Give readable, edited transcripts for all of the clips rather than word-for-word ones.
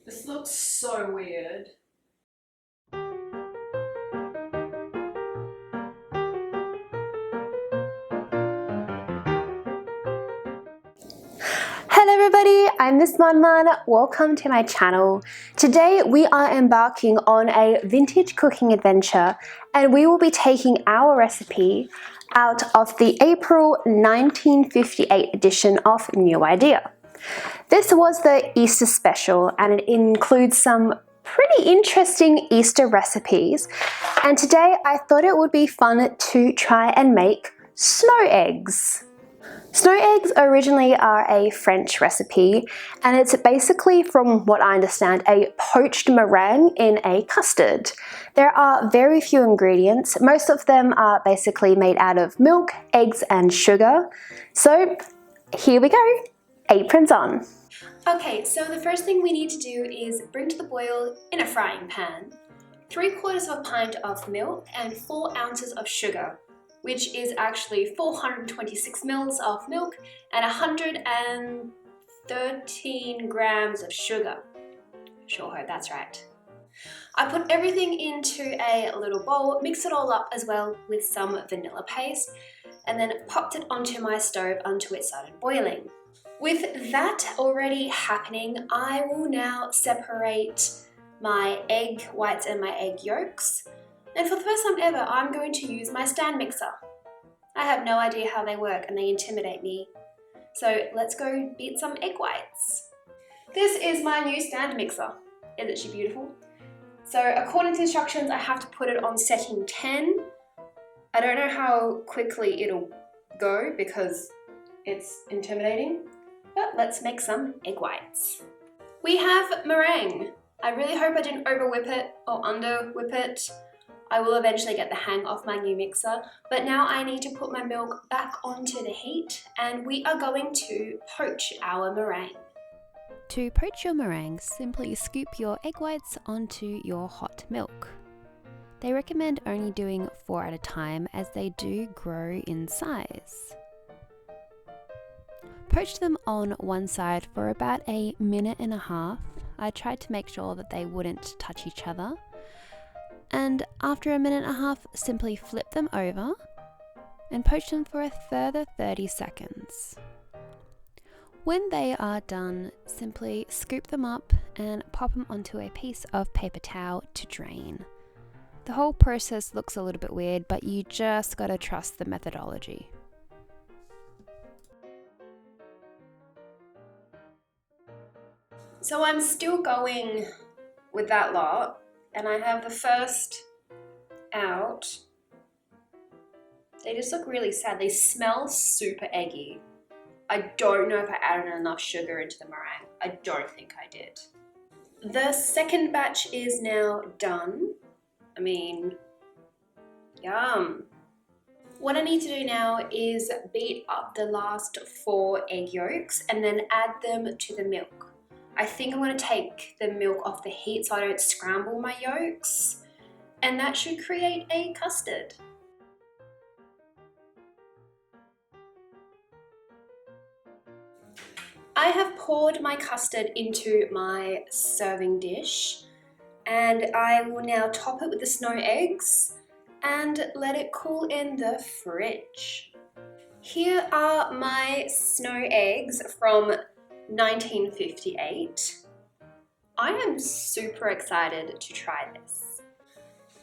This looks so weird. Hello everybody, I'm Miss MonMon. Welcome to my channel. Today we are embarking on a vintage cooking adventure and we will be taking our recipe out of the April 1958 edition of New Idea. This was the Easter special and it includes some pretty interesting Easter recipes, and today I thought it would be fun to try and make snow eggs. Snow eggs originally are a French recipe, and it's basically, from what I understand, a poached meringue in a custard. There are very few ingredients. Most of them are basically made out of milk, eggs, and sugar. So here we go, aprons on. Okay, so the first thing we need to do is bring to the boil in a frying pan 3/4 of a pint of milk and 4 ounces of sugar, which is actually 426 mils of milk and 113 grams of sugar. Sure hope that's right. I put everything into a little bowl, mix it all up as well with some vanilla paste, and then popped it onto my stove until it started boiling. With that already happening, I will now separate my egg whites and my egg yolks. And for the first time ever, I'm going to use my stand mixer. I have no idea how they work and they intimidate me. So let's go beat some egg whites. This is my new stand mixer. Isn't she beautiful? So according to instructions, I have to put it on setting 10. I don't know how quickly it'll go because it's intimidating, but let's make some egg whites. We have meringue. I really hope I didn't over whip it or under whip it. I will eventually get the hang of my new mixer, but now I need to put my milk back onto the heat and we are going to poach our meringue. To poach your meringue, simply scoop your egg whites onto your hot milk. They recommend only doing 4 at a time as they do grow in size. Poach them on one side for about a minute and a half. I tried to make sure that they wouldn't touch each other. And after a minute and a half, simply flip them over and poach them for a further 30 seconds. When they are done, simply scoop them up and pop them onto a piece of paper towel to drain. The whole process looks a little bit weird, but you just gotta trust the methodology. So I'm still going with that lot, and I have the first out. They just look really sad. They smell super eggy. I don't know if I added enough sugar into the meringue. I don't think I did. The second batch is now done. I mean, yum. What I need to do now is beat up the last 4 egg yolks and then add them to the milk. I think I'm going to take the milk off the heat so I don't scramble my yolks, and that should create a custard. I have poured my custard into my serving dish and I will now top it with the snow eggs and let it cool in the fridge. Here are my snow eggs from 1958. I am super excited to try this.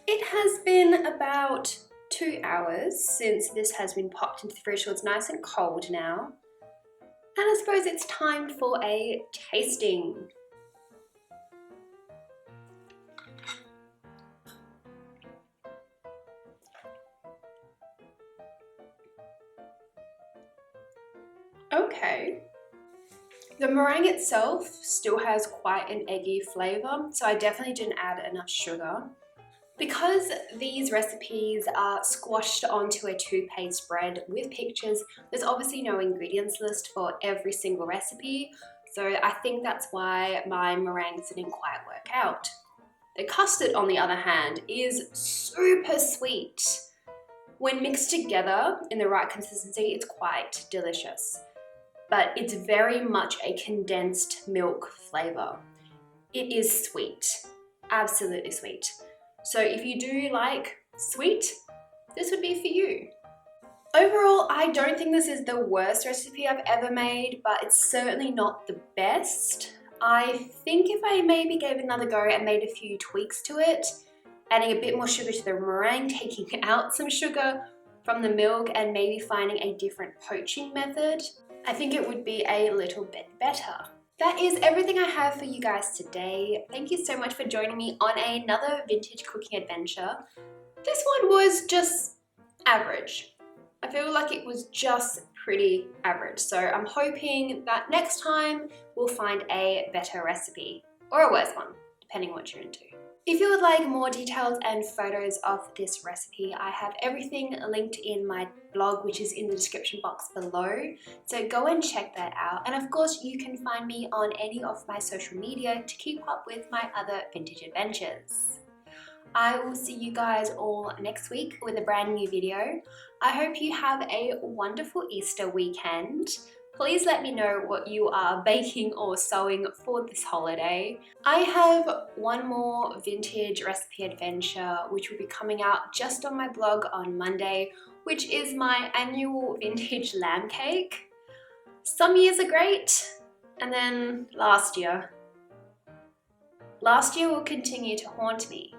It has been about 2 hours since this has been popped into the fridge, so it's nice and cold now. And I suppose it's time for a tasting. Okay. The meringue itself still has quite an eggy flavour, so I definitely didn't add enough sugar. Because these recipes are squashed onto a 2-page spread with pictures, there's obviously no ingredients list for every single recipe, so I think that's why my meringues didn't quite work out. The custard, on the other hand, is super sweet. When mixed together in the right consistency, it's quite delicious. But it's very much a condensed milk flavour. It is sweet, absolutely sweet. So if you do like sweet, this would be for you. Overall, I don't think this is the worst recipe I've ever made, but it's certainly not the best. I think if I maybe gave it another go and made a few tweaks to it, adding a bit more sugar to the meringue, taking out some sugar from the milk, and maybe finding a different poaching method, I think it would be a little bit better. That is everything I have for you guys today. Thank you so much for joining me on another vintage cooking adventure. This one was just average. I feel like it was just pretty average. So I'm hoping that next time we'll find a better recipe, or a worse one, depending on what you're into. If you would like more details and photos of this recipe, I have everything linked in my blog, which is in the description box below. So go and check that out. And of course, you can find me on any of my social media to keep up with my other vintage adventures. I will see you guys all next week with a brand new video. I hope you have a wonderful Easter weekend. Please let me know what you are baking or sewing for this holiday. I have one more vintage recipe adventure which will be coming out just on my blog on Monday, which is my annual vintage lamb cake. Some years are great, and then last year will continue to haunt me.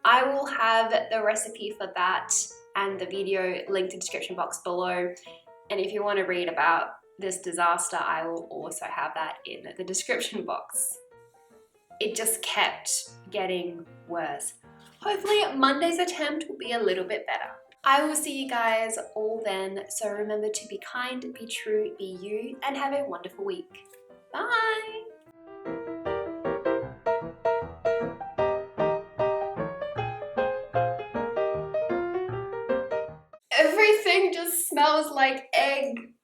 I will have the recipe for that and the video linked in the description box below. And if you want to read about this disaster, I will also have that in the description box. It just kept getting worse. Hopefully Monday's attempt will be a little bit better. I will see you guys all then. So remember to be kind, be true, be you, and have a wonderful week. Bye! Everything just smells like egg.